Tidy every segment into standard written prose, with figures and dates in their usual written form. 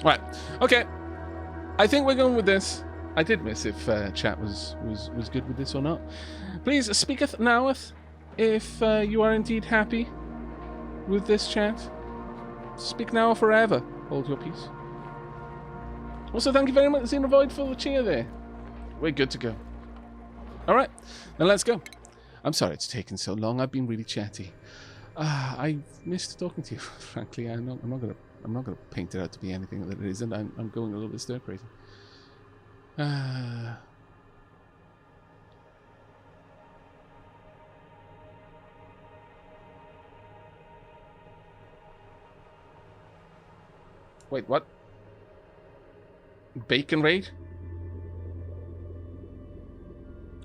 Right. Okay. I think we're going with this. I did miss if chat was good with this or not. Please speaketh noweth if you are indeed happy with this chat. Speak now or forever. Hold your peace. Also, thank you very much, Xenovoid, for the cheer there. We're good to go. All right, then let's go. I'm sorry it's taken so long. I've been really chatty. I missed talking to you. Frankly, I'm not gonna paint it out to be anything that it isn't. I'm going a little bit stir crazy. Wait, what? Bacon raid?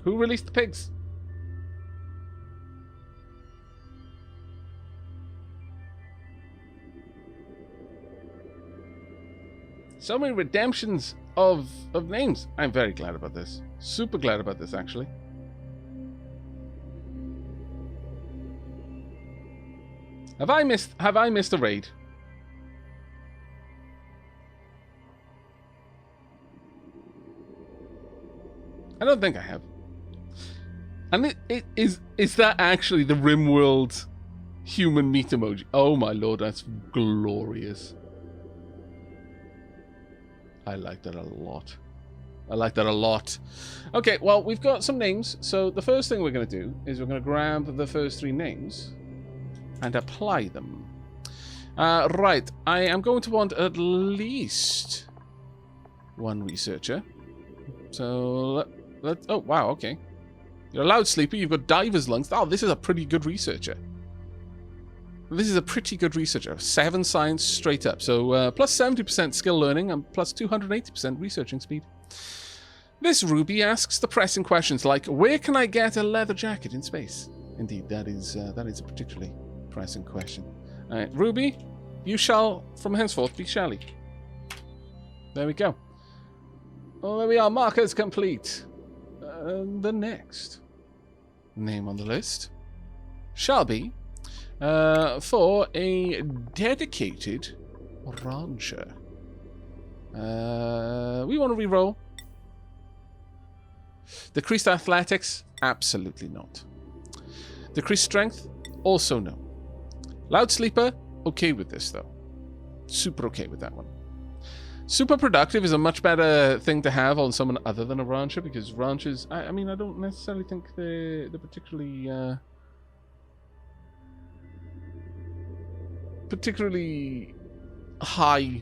Who released the pigs? So many redemptions of names. I'm very glad about this. Super glad about this, actually. Have I missed a raid? I don't think I have. And is that actually the RimWorld human meat emoji? Oh my lord, that's glorious. I like that a lot. I like that a lot. Okay, well, we've got some names. So the first thing we're going to do is we're going to grab the first three names and apply them. Right, I am going to want at least one researcher. So let's... Oh, wow, okay. You're a loud sleeper. You've got diver's lungs. Oh, this is a pretty good researcher. This is a pretty good researcher. 7 science straight up. So plus 70% skill learning and plus 280% researching speed. This Ruby asks the pressing questions like, where can I get a leather jacket in space? Indeed, that is a particularly pressing question. All right, Ruby, you shall from henceforth be Shally. There we go. Oh, there we are. Markers complete. The next name on the list shall be for a dedicated rancher. We want to reroll. Decreased athletics? Absolutely not. Decreased strength? Also no. Loud sleeper? Okay with this though. Super okay with that one. Super productive is a much better thing to have on someone other than a rancher, because ranchers, I mean, I don't necessarily think they're particularly high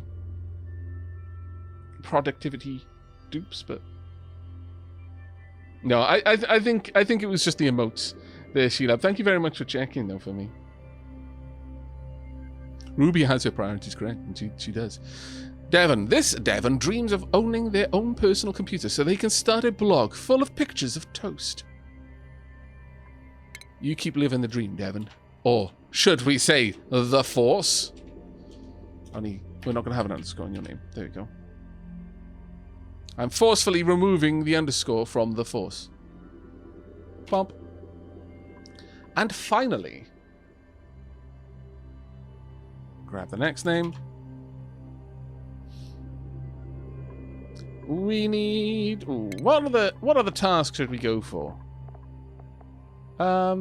productivity dupes, but no, I think it was just the emotes there, Sheila. Thank you very much for checking though for me. Ruby has her priorities correct, and she does. Devon. This Devon dreams of owning their own personal computer so they can start a blog full of pictures of toast. You keep living the dream, Devon. Or should we say the Force? Only we're not going to have an underscore in your name. There you go. I'm forcefully removing the underscore from the Force. Plomp. And finally, grab the next name. We need... Ooh, what other tasks should we go for? I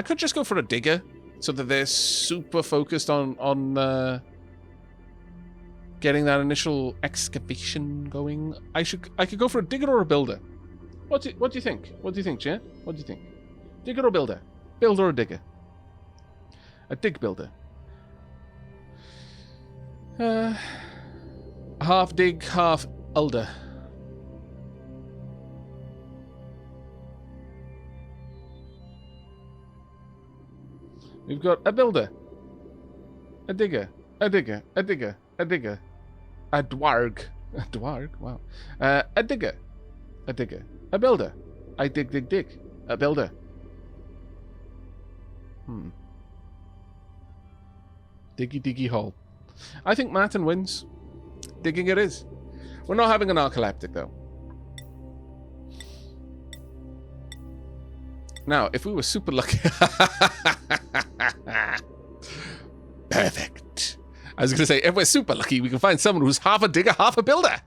could just go for a digger, so that they're super focused on getting that initial excavation going. I could go for a digger or a builder. What do you think? What do you think, Jet? What do you think? Digger or builder? Builder or digger? A dig builder. Half dig, half elder. We've got a builder, a digger, a digger, a digger, a digger, a dwarg, wow, a digger, a digger, a builder, I dig, a builder. Diggy hole. I think Martin wins. Digging it is. We're not having an narcoleptic though. Now, if we were super lucky... Perfect. I was going to say, if we're super lucky, we can find someone who's half a digger, half a builder.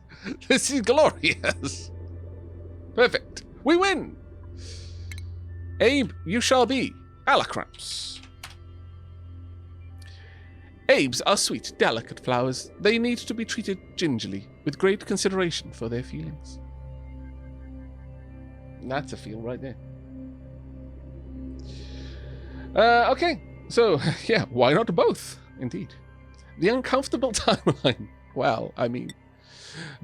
This is glorious. Perfect. We win. Abe, you shall be alacramps. Abes are sweet, delicate flowers. They need to be treated gingerly, with great consideration for their feelings. That's a feel right there. Okay, so, yeah, why not both? Indeed. The uncomfortable timeline. Well, I mean,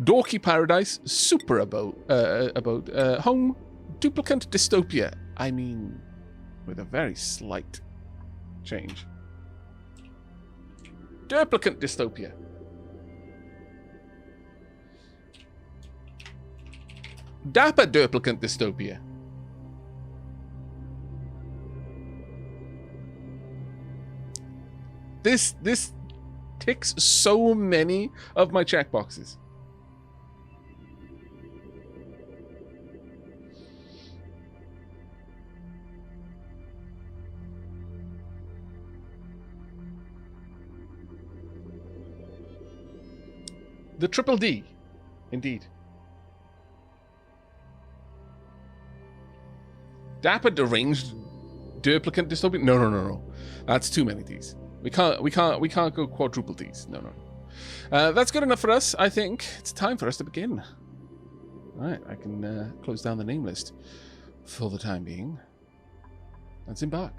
dorky paradise, super abode, home, duplicant dystopia. I mean, with a very slight change. Duplicant dystopia. Dapper duplicant dystopia. This ticks so many of my checkboxes. The triple D, indeed. Dapper deranged duplicant dystopia. No. That's too many Ds. We can't go quadruple Ds. No. That's good enough for us, I think. It's time for us to begin. Alright, I can close down the name list for the time being. Let's embark.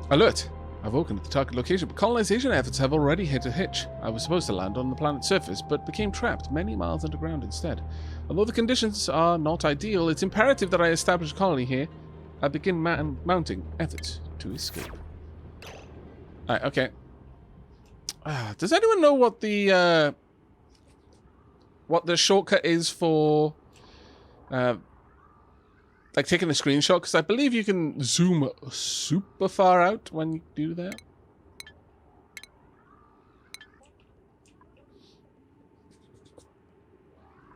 Alert! I've woken at the target location, but colonization efforts have already hit a hitch. I was supposed to land on the planet's surface, but became trapped many miles underground instead. Although the conditions are not ideal, it's imperative that I establish a colony here. I begin mounting efforts to escape. Alright, okay. Does anyone know what the shortcut is for like taking a screenshot? Because I believe you can zoom super far out when you do that.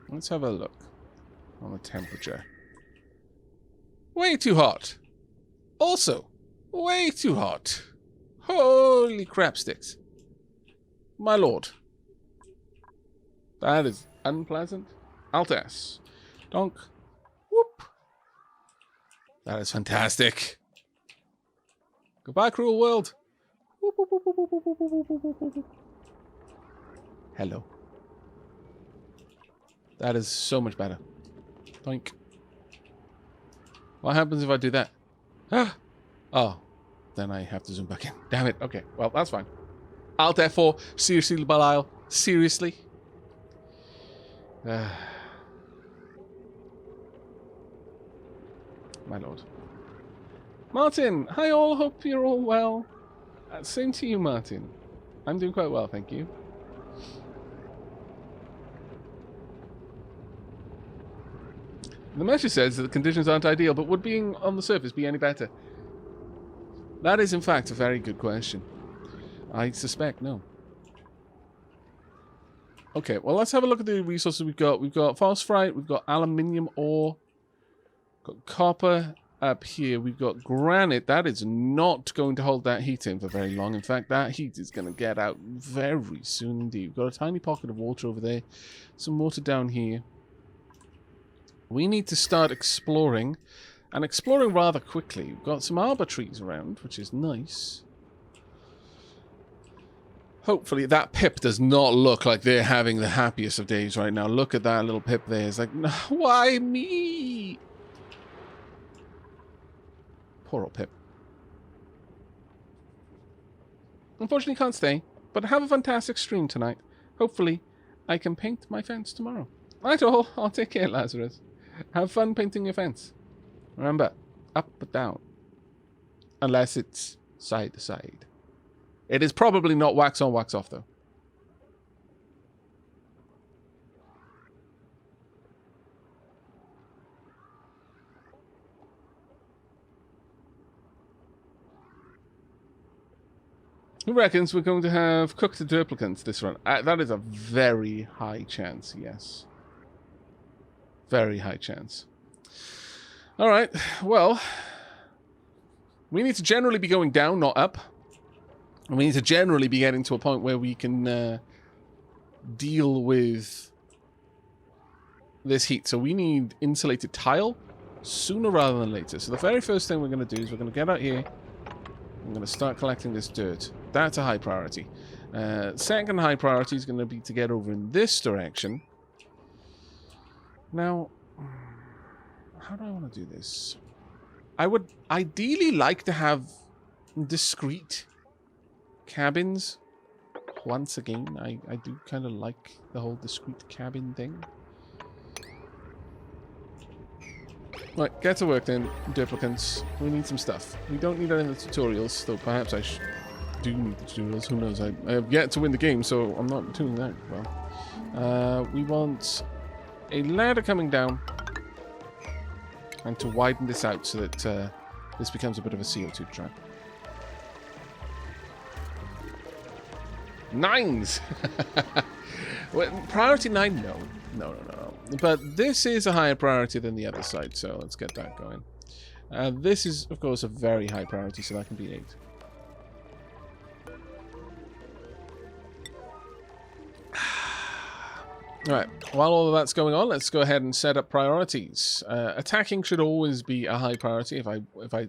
Let's have a look on the temperature. Way too hot. Also, way too hot. Holy crap sticks. My lord. That is unpleasant. Alt S. Donk. Whoop. That is fantastic. Goodbye, cruel world. Whoop, whoop, whoop, whoop, whoop, whoop, whoop, whoop, whoop. Hello. That is so much better. Doink. What happens if I do that? Ah! Oh. Then I have to zoom back in. Damn it. Okay. Well, that's fine. Alt F4. Seriously, Belial. Seriously? My lord. Martin! Hi all. Hope you're all well. Same to you, Martin. I'm doing quite well, thank you. The message says that the conditions aren't ideal, but would being on the surface be any better? That is, in fact, a very good question. I suspect no. Okay, well, let's have a look at the resources we've got. We've got phosphorite, we've got aluminium ore, got copper up here, we've got granite. That is not going to hold that heat in for very long. In fact, that heat is going to get out very soon indeed. We've got a tiny pocket of water over there, some water down here. We need to start exploring, and exploring rather quickly. We've got some arbor trees around, which is nice. Hopefully that pip does not look like they're having the happiest of days right now. Look at that little pip there. It's like, no, why me? Poor old pip. Unfortunately can't stay, but have a fantastic stream tonight. Hopefully I can paint my fence tomorrow. Right all, I'll take care, Lazarus. Have fun painting your fence. Remember, up but down. Unless it's side to side. It is probably not wax on, wax off, though. Who reckons we're going to have cooked duplicants this run? That is a very high chance, yes. Very high chance. Alright, well, we need to generally be going down, not up. And we need to generally be getting to a point where we can deal with this heat. So we need insulated tile sooner rather than later. So the very first thing we're going to do is we're going to get out here. I'm going to start collecting this dirt. That's a high priority. Second high priority is going to be to get over in this direction. Now, how do I want to do this? I would ideally like to have discrete cabins. Once again, I do kind of like the whole discrete cabin thing. Right, get to work then, duplicants. We need some stuff. We don't need any of the tutorials, though perhaps I do need the tutorials. Who knows? I have yet to win the game, so I'm not doing that well. We want a ladder coming down and to widen this out so that this becomes a bit of a CO2 trap. 9s! Well, priority 9? No. But this is a higher priority than the other side, so let's get that going. This is, of course, a very high priority, so that can be 8. Alright, while all of that's going on, let's go ahead and set up priorities. Attacking should always be a high priority if I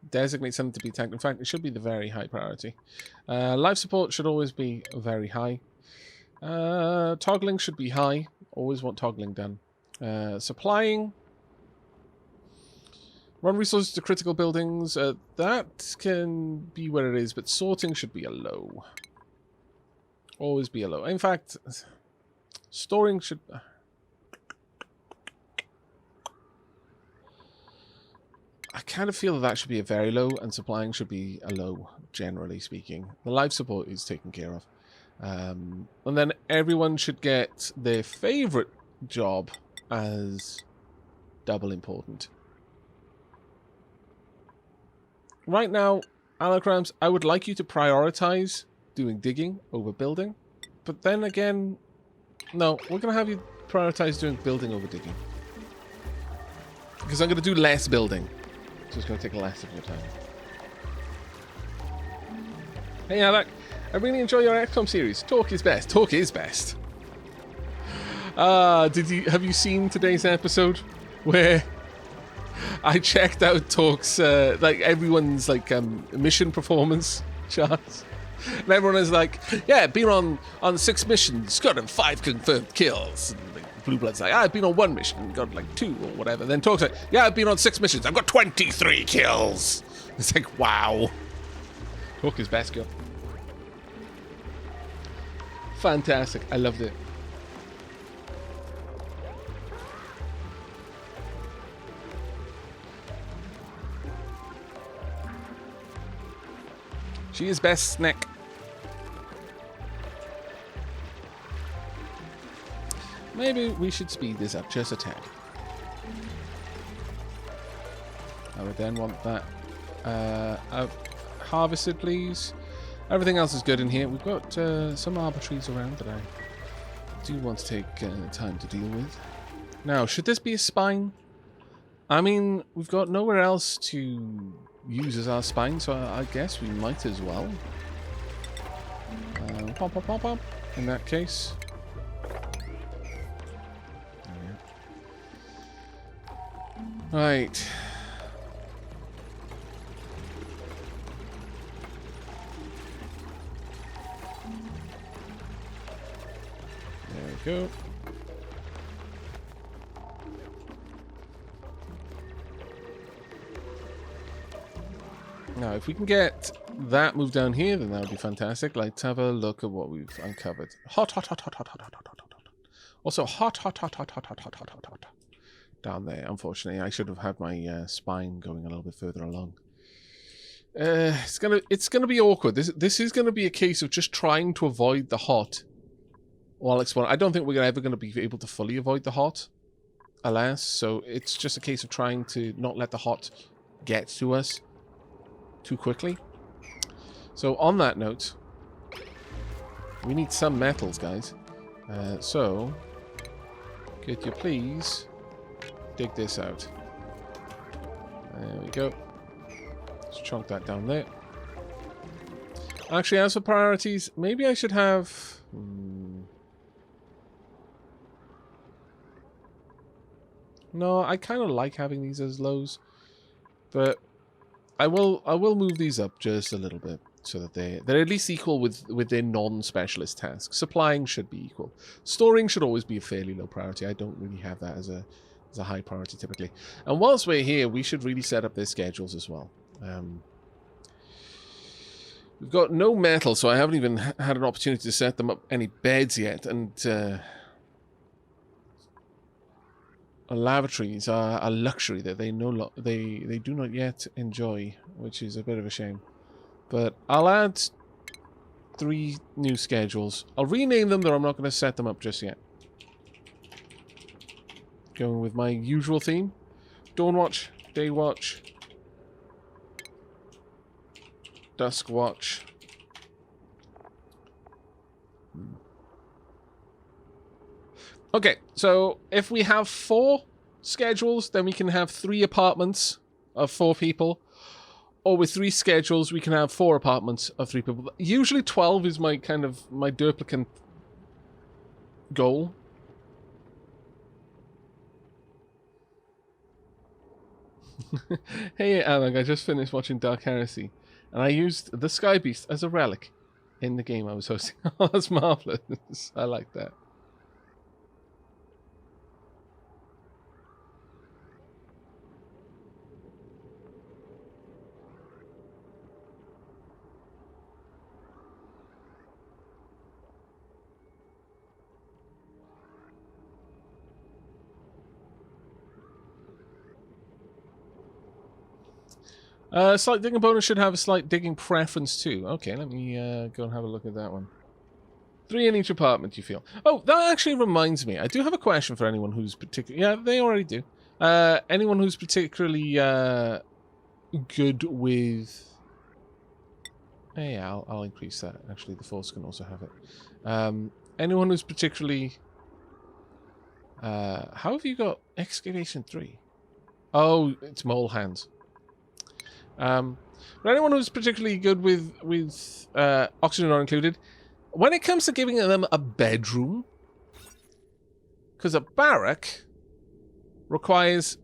designate something to be attacked. In fact, it should be the very high priority. Life support should always be very high. Toggling should be high. Always want toggling done. Supplying. Run resources to critical buildings. That can be where it is, but sorting should be a low. Always be a low. In fact, storing should... I kind of feel that should be a very low, and supplying should be a low, generally speaking. The life support is taken care of. And then everyone should get their favorite job as double important. Right now, Alacrams, I would like you to prioritize doing digging over building. But then again, no, we're going to have you prioritize doing building over digging. Because I'm going to do less building. So it's going to take less of your time. Hey, Aavak. I really enjoy your XCOM series. Talk is best. Talk is best. Have you seen today's episode where I checked out Talk's like everyone's like mission performance charts? And everyone is like, yeah, been on 6 missions, got 5 confirmed kills. And like, Blue Blood's like, I've been on 1 mission, got like 2 or whatever. Then Talk's like, yeah, I've been on 6 missions, I've got 23 kills. It's like, wow. Talk is best, girl. Fantastic. I loved it. She is best snack. Maybe we should speed this up just a tad. I would then want that harvested, please. Everything else is good in here. We've got some arbitraries around that I do want to take time to deal with. Now, should this be a spine? I mean, we've got nowhere else to use as our spine, so I guess we might as well. Pop, pop, pop, pop. In that case. Right. There we go. Now, if we can get that moved down here, then that would be fantastic. Let's have a look at what we've uncovered. Hot, hot, hot, hot, hot, hot, hot, hot, hot, hot. Also, hot, hot, hot, hot, hot, hot, hot, hot, hot, hot. Down there, unfortunately. I should have had my spine going a little bit further along. It's gonna be awkward. This is gonna be a case of just trying to avoid the hot while exploring. I don't think we're ever gonna be able to fully avoid the hot, alas. So it's just a case of trying to not let the hot get to us too quickly. So on that note, we need some metals, guys. So could you please dig this out? There we go. Let's chunk that down there. Actually, as for priorities, maybe I should have... No, I kind of like having these as lows, but I will move these up just a little bit so that they're at least equal with their non-specialist tasks. Supplying should be equal. Storing should always be a fairly low priority. I don't really have that as a high priority typically. And whilst we're here, we should really set up their schedules as well. We've got no metal, so I haven't even had an opportunity to set them up any beds yet. And lavatories are a luxury that they do not yet enjoy, which is a bit of a shame. But I'll add 3 new schedules. I'll rename them, though I'm not going to set them up just yet. Going with my usual theme: Dawn Watch, Day Watch, Dusk Watch. Okay, so if we have 4 schedules, then we can have 3 apartments of 4 people. Or with 3 schedules, we can have 4 apartments of 3 people. Usually 12 is my duplicant goal. Hey, Aavak, I just finished watching Dark Heresy, and I used the Sky Beast as a relic in the game I was hosting. Oh, that's marvelous. I like that. Slight digging bonus should have a slight digging preference too. Okay, let me go and have a look at that one. 3 in each apartment, you feel. Oh, that actually reminds me. I do have a question for anyone who's particularly... Yeah, they already do. Anyone who's particularly good with... Hey, I'll increase that. Actually, the Force can also have it. Anyone who's particularly... how have you got Excavation 3? Oh, it's Mole Hands. But anyone who's particularly good with oxygen not included, when it comes to giving them a bedroom, because a barrack requires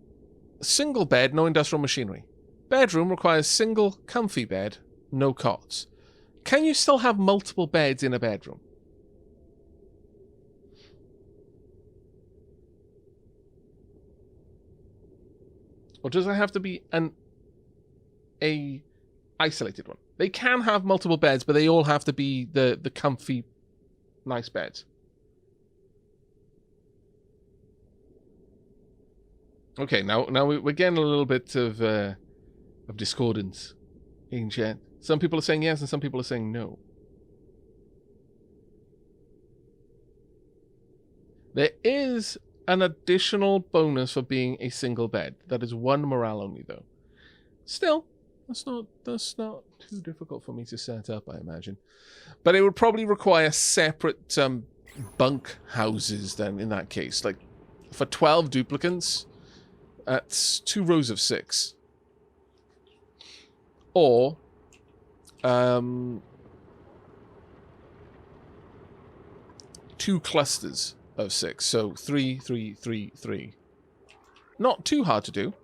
a single bed, no industrial machinery. Bedroom requires single comfy bed, no cots. Can you still have multiple beds in a bedroom? Or does it have to be a isolated one? They can have multiple beds, but they all have to be the comfy, nice beds. Okay, now we're getting a little bit of discordance in chat. Some people are saying yes, and some people are saying no. There is an additional bonus for being a single bed. That is 1 morale only, though. Still, that's not too difficult for me to set up, I imagine. But it would probably require separate bunk houses then, in that case. Like, for 12 duplicants, that's 2 rows of 6. Or, 2 clusters of 6. So 3, 3, 3, 3. Not too hard to do.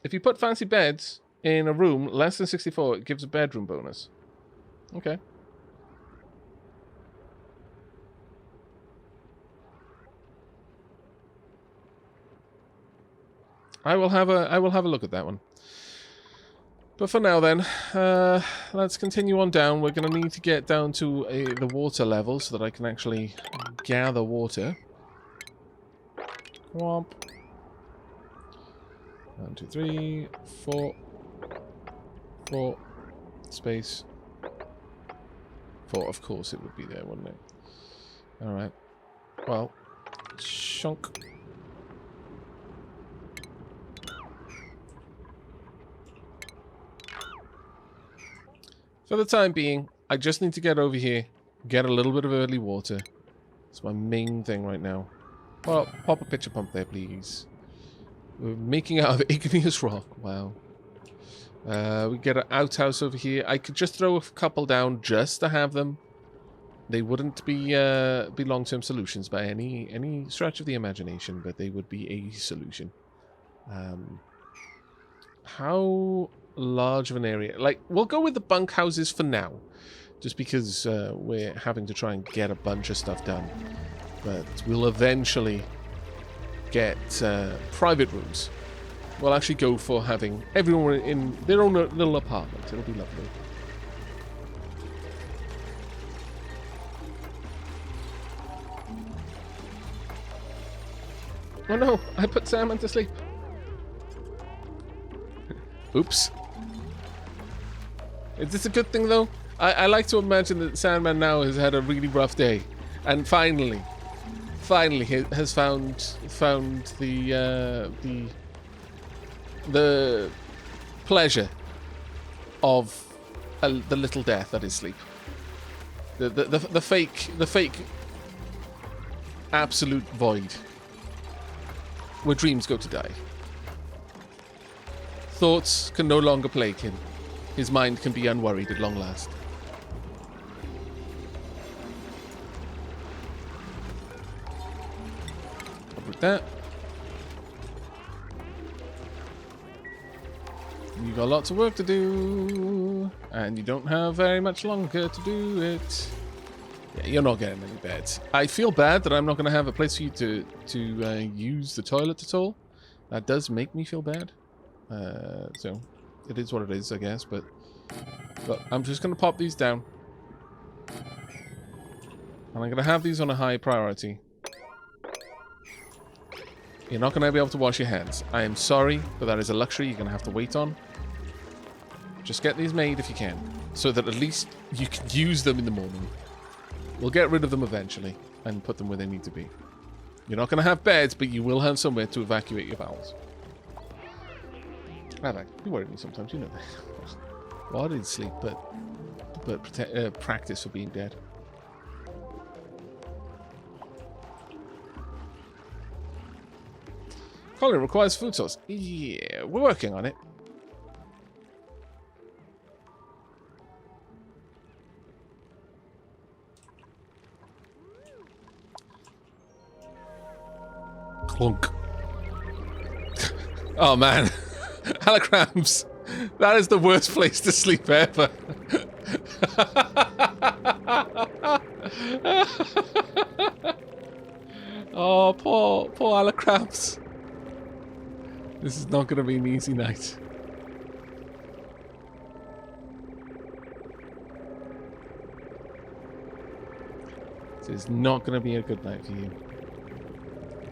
If you put fancy beds in a room less than 64, it gives a bedroom bonus. Okay. I will have a look at that one. But for now then, let's continue on down. We're going to need to get down to the water level so that I can actually gather water. Womp. 1, 2, 3, 4. 4. Space. 4, of course it would be there, wouldn't it? Alright. Well, shunk. For the time being, I just need to get over here, get a little bit of early water, It's my main thing right now. Well, pop a pitcher pump there, please. We're making out of igneous rock. Wow. We get an outhouse over here. I could just throw a couple down just to have them. They wouldn't be long-term solutions by any stretch of the imagination, but they would be a solution. How large of an area? Like, we'll go with the bunkhouses for now, just because we're having to try and get a bunch of stuff done. But we'll eventually get private rooms. We'll actually go for having everyone in their own little apartment. It'll be lovely. Oh no, I put Salmon to sleep. Oops. Is this a good thing though? I like to imagine that Sandman now has had a really rough day, and finally has found the pleasure of the little death that is sleep. The fake absolute void where dreams go to die. Thoughts can no longer plague him. His mind can be unworried at long last. With that, you got lots of work to do, and you don't have very much longer to do it. Yeah, you're not getting many beds. I feel bad that I'm not going to have a place for you to use the toilet at all. That does make me feel bad. So it is what it is, I guess. But I'm just going to pop these down, and I'm going to have these on a high priority. You're not going to be able to wash your hands. I am sorry, but that is a luxury you're going to have to wait on. Just get these made if you can, so that at least you can use them in the morning. We'll get rid of them eventually and put them where they need to be. You're not going to have beds, but you will have somewhere to evacuate your bowels. Aavak, you worry me sometimes, you know that. Well, I didn't sleep, but practice for being dead. Colin requires food source. Yeah, we're working on it. Clunk. Oh man. Alacrams. That is the worst place to sleep ever. Oh, poor Alacrams. This is not going to be an easy night. This is not going to be a good night for you.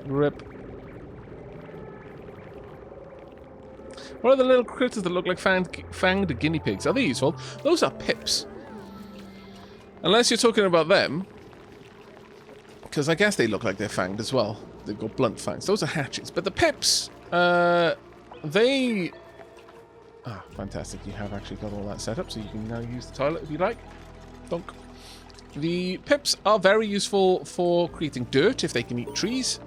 Rip. What are the little critters that look like fanged guinea pigs? Are they useful? Those are pips. Unless you're talking about them. Because I guess they look like they're fanged as well. They've got blunt fangs. Those are hatchets. But the pips... they... Ah, fantastic. You have actually got all that set up, so you can now use the toilet if you like. Donk. The pips are very useful for creating dirt if they can eat trees.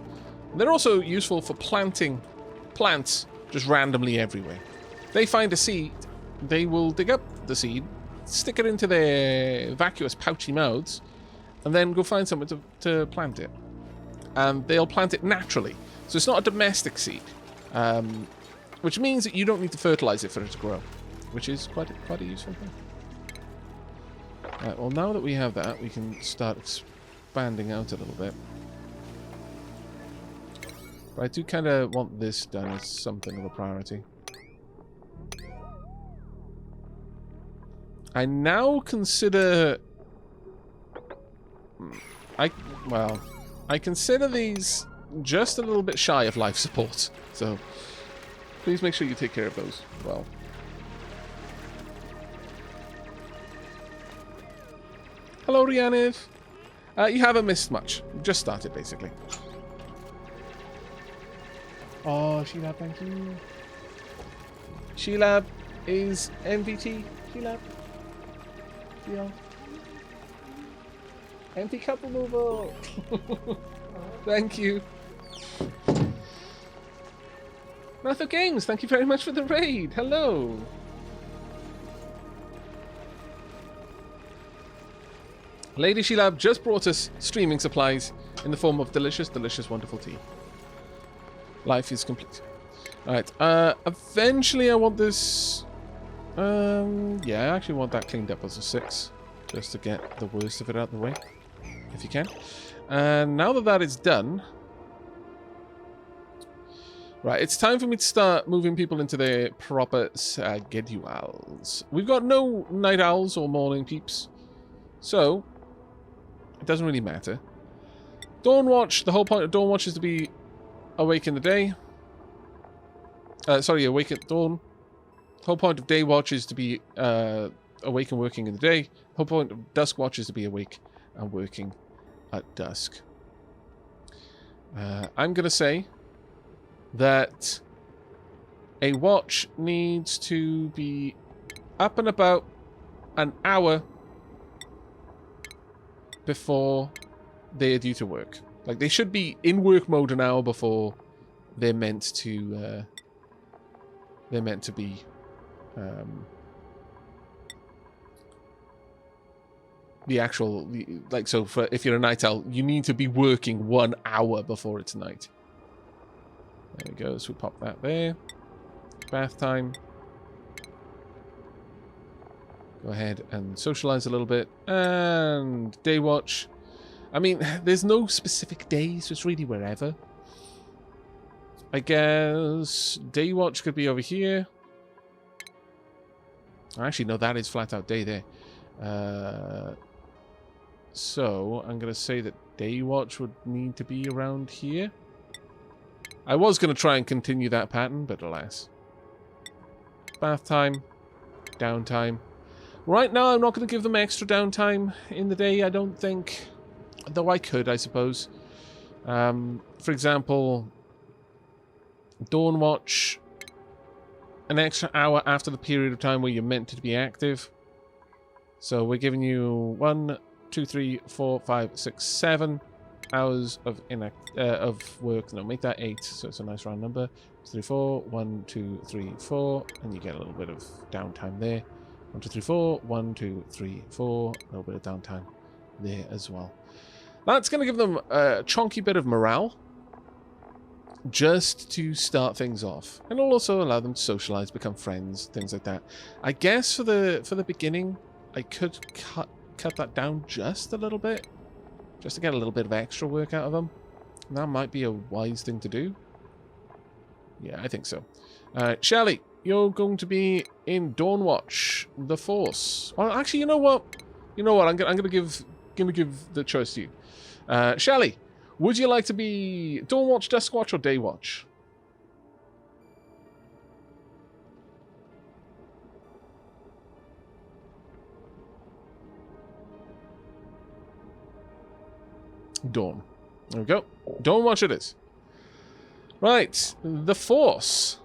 They're also useful for planting plants just randomly everywhere. They find a seed, they will dig up the seed, stick it into their vacuous, pouchy mouths, and then go find somewhere to plant it. And they'll plant it naturally. So it's not a domestic seed. Which means that you don't need to fertilize it for it to grow, which is quite a useful thing. Well, now that we have that, we can start expanding out a little bit. But I do kind of want this done as something of a priority. I now consider... I consider these just a little bit shy of life support, so please make sure you take care of those well. Hello, Rianiv. You haven't missed much. You've just started, basically. Oh, Sheelab, thank you. Sheelab is MVT. Sheelab. Yeah. Empty cup removal. Thank you. Math of Games, thank you very much for the raid. Hello. Lady Shilab just brought us streaming supplies in the form of delicious, delicious, wonderful tea. Life is complete. Alright, eventually I want this... yeah, I actually want that cleaned up as a 6. Just to get the worst of it out of the way. If you can. And now that that is done... Right, it's time for me to start moving people into their proper schedules. We've got no night owls or morning peeps. So... it doesn't really matter. Dawn Watch, the whole point of Dawn Watch is to be awake in the day. Sorry, awake at dawn. The whole point of Day Watch is to be awake and working in the day. The whole point of Dusk Watch is to be awake and working at dusk. I'm going to say that a watch needs to be up and about an hour before they're due to work. Like, they should be in work mode an hour before they're meant to be the actual, like, so for if you're a night owl, you need to be working 1 hour before it's night. There we go, so we pop that there. Bath time. Go ahead and socialize a little bit. And Day Watch. I mean, there's no specific day, so it's really wherever. I guess Day Watch could be over here. Actually, no, that is flat out day there. So, I'm going to say that Day Watch would need to be around here. I was going to try and continue that pattern, but alas. Bath time. Downtime. Right now, I'm not going to give them extra downtime in the day, I don't think. Though I could, I suppose. For example, Dawn Watch, an extra hour after the period of time where you're meant to be active. So we're giving you 1, 2, 3, 4, 5, 6, 7 hours of work. No, make that 8, so it's a nice round number. 3, 4, 1, 2, 3, 4, and you get a little bit of downtime there. 1, 2, 3, 4, 1, 2, 3, 4, a little bit of downtime there as well. That's going to give them a chunky bit of morale, just to start things off, and it'll also allow them to socialize, become friends, things like that. I guess for the beginning, I could cut that down just a little bit, just to get a little bit of extra work out of them. And that might be a wise thing to do. Yeah, I think so. Shelley, you're going to be in Dawn Watch, the Force. Well, actually, you know what? I'm gonna give the choice to you. Shelley, would you like to be Dawn Watch, Dusk Watch, or Day Watch? Dawn. There we go. Dawn Watch it is. Right. The Force.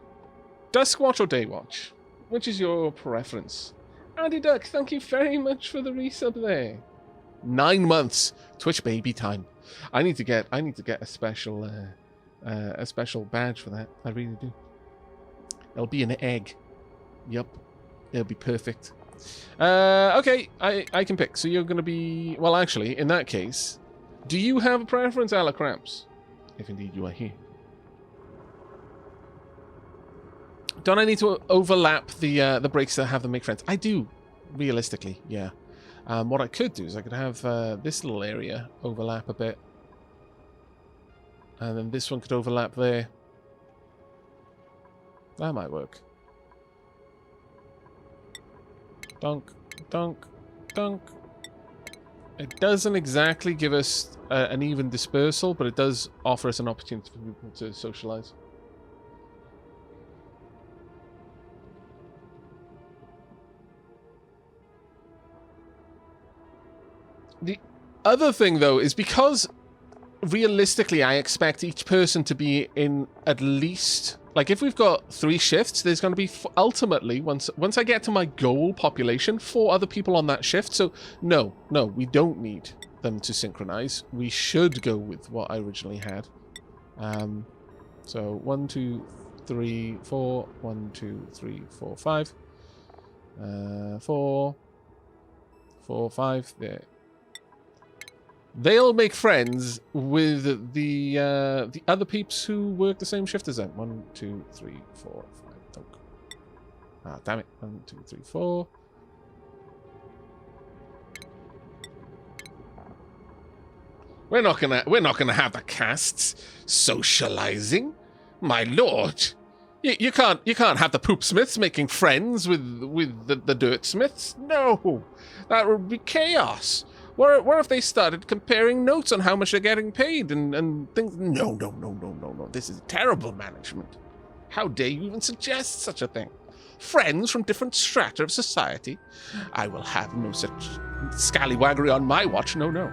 Dusk Watch or Day Watch? Which is your preference? Andy Duck, thank you very much for the resub there. 9 months. Twitch baby time. I need to get a special badge for that. I really do. It'll be an egg. Yep. It'll be perfect. Okay, I can pick. So you're gonna be, well, actually, in that case, do you have a preference, Ala Cramps? If indeed you are here. Don't I need to overlap the breaks that have them make friends? I do, realistically, yeah. What I could do is I could have this little area overlap a bit. And then this one could overlap there. That might work. Dunk, dunk, dunk. It doesn't exactly give us an even dispersal, but it does offer us an opportunity for people to socialize. The other thing, though, is because realistically I expect each person to be in at least, like, if we've got 3 shifts, there's going to be ultimately, once I get to my goal population, 4 other people on that shift. So no, we don't need them to synchronize, we should go with what I originally had. So 1, 2, 3, 4. 1, 2, 3, 4, 5. 4, 4, 5. There. They'll make friends with the other peeps who work the same shift as them. 1, 2, 3, 4, 5. Oh. Ah, damn it. 1, 2, 3, 4. We're not gonna have the casts socializing, my lord. You can't have the poop smiths making friends with the dirt smiths. No, that would be chaos. What if they started comparing notes on how much they're getting paid and things? No. This is terrible management. How dare you even suggest such a thing? Friends from different strata of society? I will have no such scallywaggery on my watch. No.